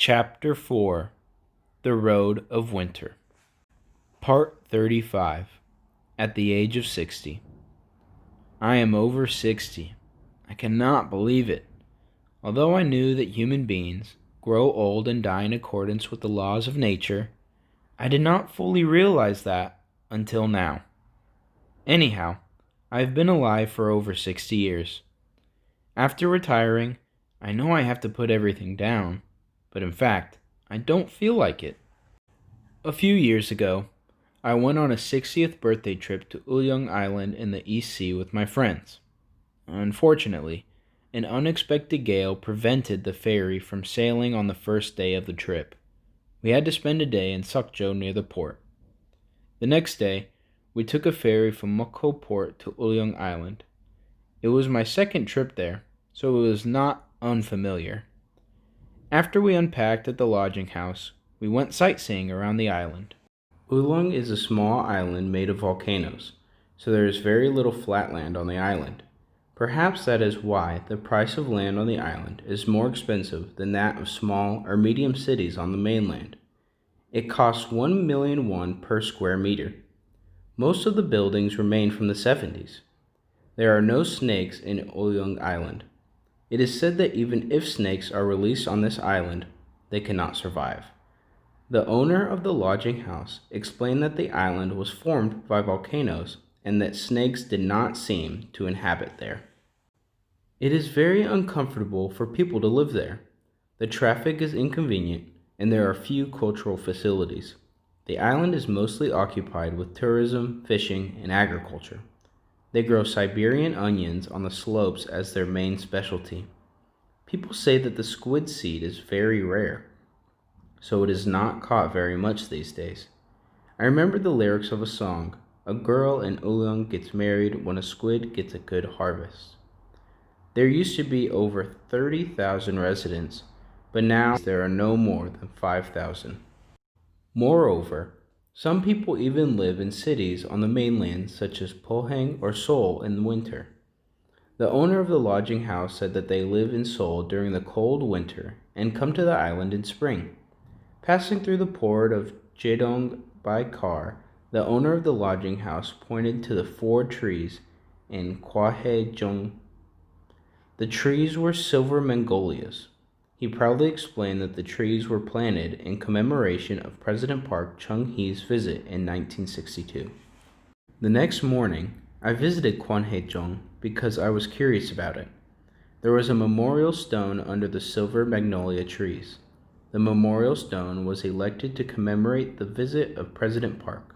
Chapter 4 The Road of Winter Part 35 At the Age of 60 I am over 60. I cannot believe it. Although I knew that human beings grow old and die in accordance with the laws of nature, I did not fully realize that until now. Anyhow, I have been alive for over 60 years. After retiring, I know I have to put everything down, but in fact, I don't feel like it. A few years ago, I went on a 60th birthday trip to Ulyong Island in the East Sea with my friends. Unfortunately, an unexpected gale prevented the ferry from sailing on the first day of the trip. We had to spend a day in Sukjo near the port. The next day, we took a ferry from Mukho Port to Ulyong Island. It was my second trip there, so it was not unfamiliar. After we unpacked at the lodging house, we went sightseeing around the island. Ulyong is a small island made of volcanoes, so there is very little flat land on the island. Perhaps that is why the price of land on the island is more expensive than that of small or medium cities on the mainland. It costs 1 million won per square meter. Most of the buildings remain from the 70s. There are no snakes in Ulyong Island. It is said that even if snakes are released on this island, they cannot survive. The owner of the lodging house explained that the island was formed by volcanoes and that snakes did not seem to inhabit there. It is very uncomfortable for people to live there. The traffic is inconvenient and there are few cultural facilities. The island is mostly occupied with tourism, fishing, and agriculture. They grow Siberian onions on the slopes as their main specialty. People say that the squid seed is very rare, so it is not caught very much these days. I remember the lyrics of a song, "A girl in Ulyong gets married when a squid gets a good harvest." There used to be over 30,000 residents, but now there are no more than 5,000. Moreover, some people even live in cities on the mainland such as Pohang or Seoul in winter. The owner of the lodging house said that they live in Seoul during the cold winter and come to the island in spring. Passing through the port of Jedong by car, the owner of the lodging house pointed to the 4 trees in Kwahejong. The trees were silver magnolias. He proudly explained that the trees were planted in commemoration of President Park Chung-hee's visit in 1962. The next morning, I visited Kwanhaejong because I was curious about it. There was a memorial stone under the silver magnolia trees. The memorial stone was erected to commemorate the visit of President Park.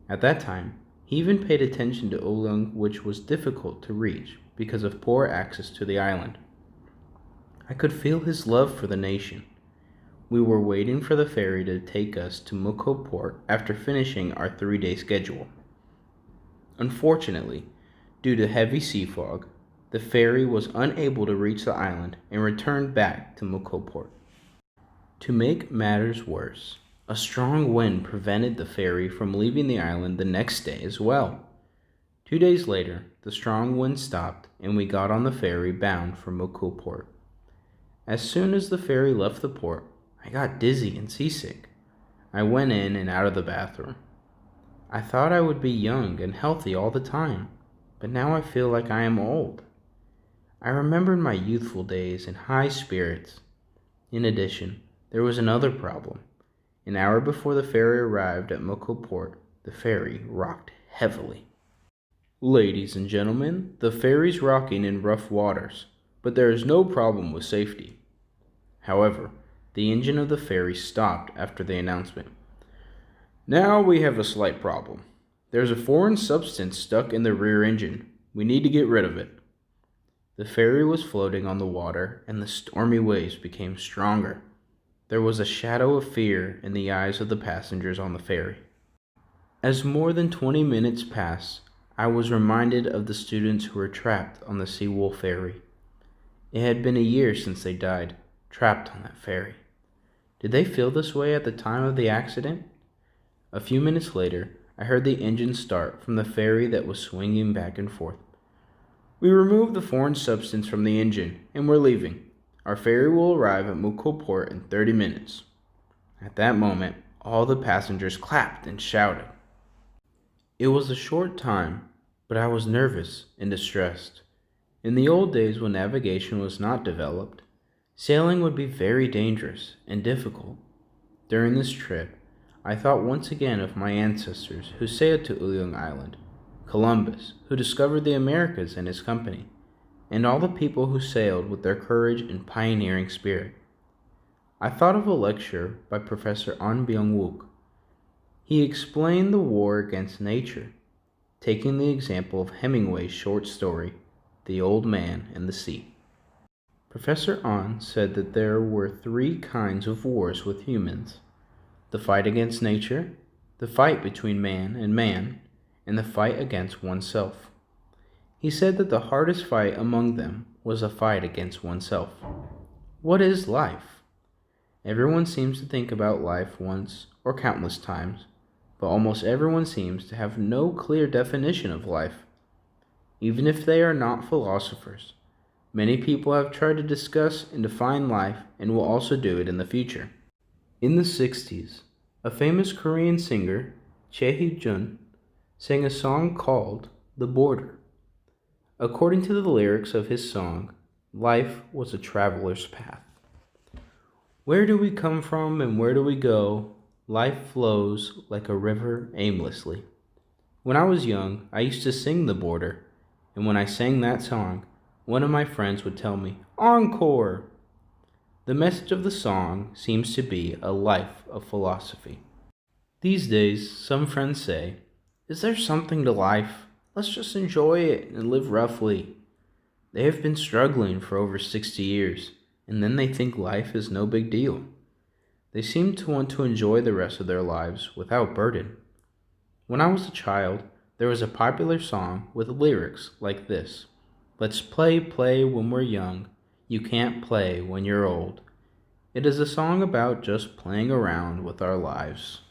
At that time, he even paid attention to Ulyong, which was difficult to reach because of poor access to the island. I could feel his love for the nation. We were waiting for the ferry to take us to Mukho Port after finishing our 3-day schedule. Unfortunately, due to heavy sea fog, the ferry was unable to reach the island and returned back to Mukho Port. To make matters worse, a strong wind prevented the ferry from leaving the island the next day as well. 2 days later, the strong wind stopped and we got on the ferry bound for Mukho Port. As soon as the ferry left the port, I got dizzy and seasick. I went in and out of the bathroom. I thought I would be young and healthy all the time, but now I feel like I am old. I remembered my youthful days in high spirits. In addition, there was another problem. An hour before the ferry arrived at Mukho Port, the ferry rocked heavily. Ladies and gentlemen, the ferry's rocking in rough waters, but there is no problem with safety. However, the engine of the ferry stopped after the announcement. Now we have a slight problem. There's a foreign substance stuck in the rear engine. We need to get rid of it. The ferry was floating on the water and the stormy waves became stronger. There was a shadow of fear in the eyes of the passengers on the ferry. As more than 20 minutes passed, I was reminded of the students who were trapped on the Seawolf ferry. It had been a year since they died, trapped on that ferry. Did they feel this way at the time of the accident? A few minutes later, I heard the engine start from the ferry that was swinging back and forth. We removed the foreign substance from the engine, and we're leaving. Our ferry will arrive at Mukul Port in 30 minutes. At that moment, all the passengers clapped and shouted. It was a short time, but I was nervous and distressed. In the old days when navigation was not developed, sailing would be very dangerous and difficult. During this trip, I thought once again of my ancestors who sailed to Ulleung Island, Columbus, who discovered the Americas in his company, and all the people who sailed with their courage and pioneering spirit. I thought of a lecture by Professor An Byung-wook. He explained the war against nature, taking the example of Hemingway's short story, The Old Man and the Sea. Professor An said that there were three kinds of wars with humans: the fight against nature, the fight between man, and the fight against oneself. He said that the hardest fight among them was a fight against oneself. What is life? Everyone seems to think about life once or countless times, but almost everyone seems to have no clear definition of life. Even if they are not philosophers, many people have tried to discuss and define life and will also do it in the future. In the 60s, a famous Korean singer, Chae Jun, sang a song called The Border. According to the lyrics of his song, life was a traveler's path. Where do we come from and where do we go? Life flows like a river aimlessly. When I was young, I used to sing The Border, and when I sang that song, one of my friends would tell me, "Encore!" The message of the song seems to be a life of philosophy. These days, some friends say, "Is there something to life? Let's just enjoy it and live roughly." They have been struggling for over 60 years, and then they think life is no big deal. They seem to want to enjoy the rest of their lives without burden. When I was a child, there was a popular song with lyrics like this: "Let's play when we're young. You can't play when you're old." It is a song about just playing around with our lives.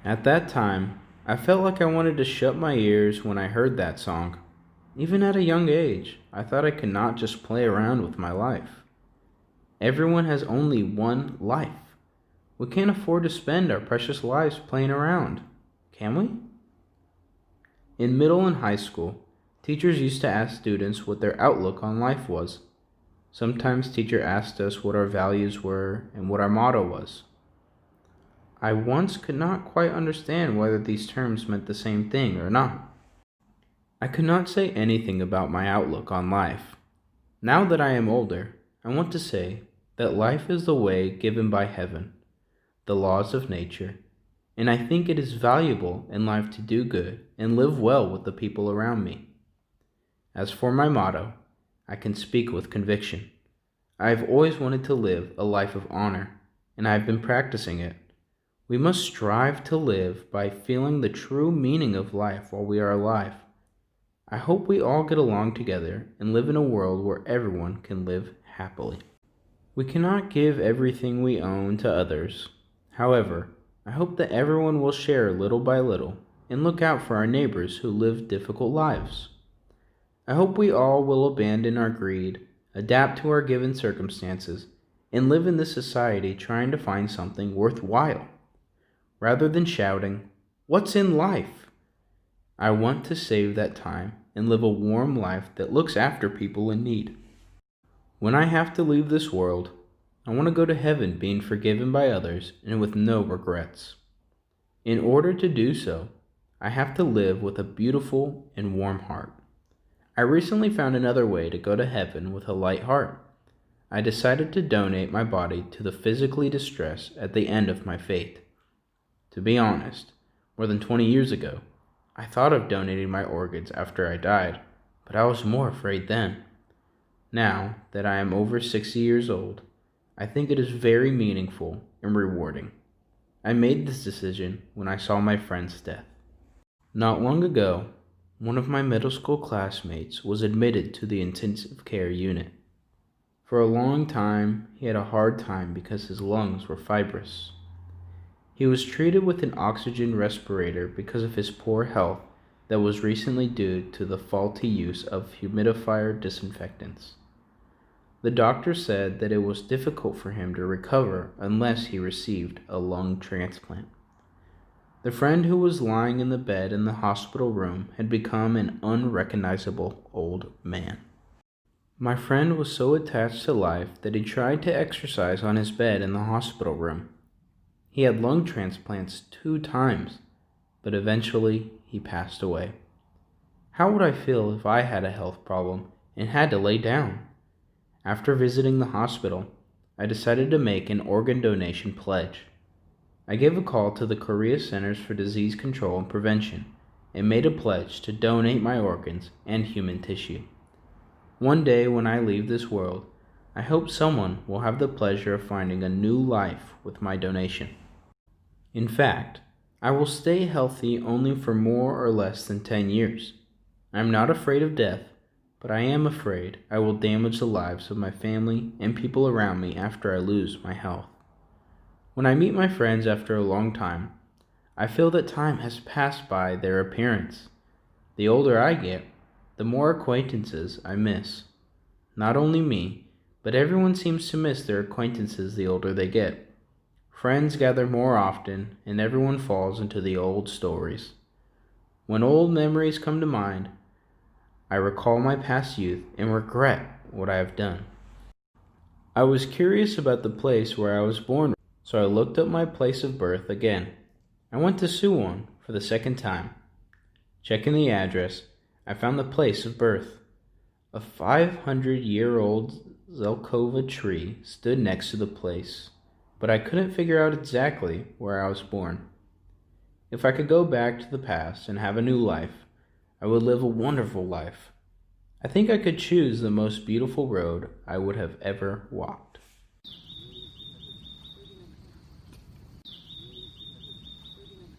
At that time, I felt like I wanted to shut my ears when I heard that song. Even at a young age, I thought I could not just play around with my life. Everyone has only one life. We can't afford to spend our precious lives playing around, can we? In middle and high school, teachers used to ask students what their outlook on life was. Sometimes teacher asked us what our values were and what our motto was. I once could not quite understand whether these terms meant the same thing or not. I could not say anything about my outlook on life. Now that I am older, I want to say that life is the way given by heaven, the laws of nature, and I think it is valuable in life to do good and live well with the people around me. As for my motto, I can speak with conviction. I have always wanted to live a life of honor, and I have been practicing it. We must strive to live by feeling the true meaning of life while we are alive. I hope we all get along together and live in a world where everyone can live happily. We cannot give everything we own to others. However, I hope that everyone will share little by little and look out for our neighbors who live difficult lives. I hope we all will abandon our greed, adapt to our given circumstances, and live in this society trying to find something worthwhile. Rather than shouting, "What's in life?" I want to save that time and live a warm life that looks after people in need. When I have to leave this world, I want to go to heaven being forgiven by others and with no regrets. In order to do so, I have to live with a beautiful and warm heart. I recently found another way to go to heaven with a light heart. I decided to donate my body to the physically distressed at the end of my fate. To be honest, more than 20 years ago, I thought of donating my organs after I died, but I was more afraid then. Now that I am over 60 years old, I think it is very meaningful and rewarding. I made this decision when I saw my friend's death. Not long ago, one of my middle school classmates was admitted to the intensive care unit. For a long time, he had a hard time because his lungs were fibrous. He was treated with an oxygen respirator because of his poor health that was recently due to the faulty use of humidifier disinfectants. The doctor said that it was difficult for him to recover unless he received a lung transplant. The friend who was lying in the bed in the hospital room had become an unrecognizable old man. My friend was so attached to life that he tried to exercise on his bed in the hospital room. He had lung transplants 2 times, but eventually he passed away. How would I feel if I had a health problem and had to lay down? After visiting the hospital, I decided to make an organ donation pledge. I gave a call to the Korea Centers for Disease Control and Prevention and made a pledge to donate my organs and human tissue. One day when I leave this world, I hope someone will have the pleasure of finding a new life with my donation. In fact, I will stay healthy only for more or less than 10 years. I am not afraid of death, but I am afraid I will damage the lives of my family and people around me after I lose my health. When I meet my friends after a long time, I feel that time has passed by their appearance. The older I get, the more acquaintances I miss. Not only me, but everyone seems to miss their acquaintances the older they get. Friends gather more often, and everyone falls into the old stories. When old memories come to mind, I recall my past youth and regret what I have done. I was curious about the place where I was born, so I looked up my place of birth again. I went to Suwon for the second time. Checking the address, I found the place of birth. A 500-year-old Zelkova tree stood next to the place, but I couldn't figure out exactly where I was born. If I could go back to the past and have a new life, I would live a wonderful life. I think I could choose the most beautiful road I would have ever walked.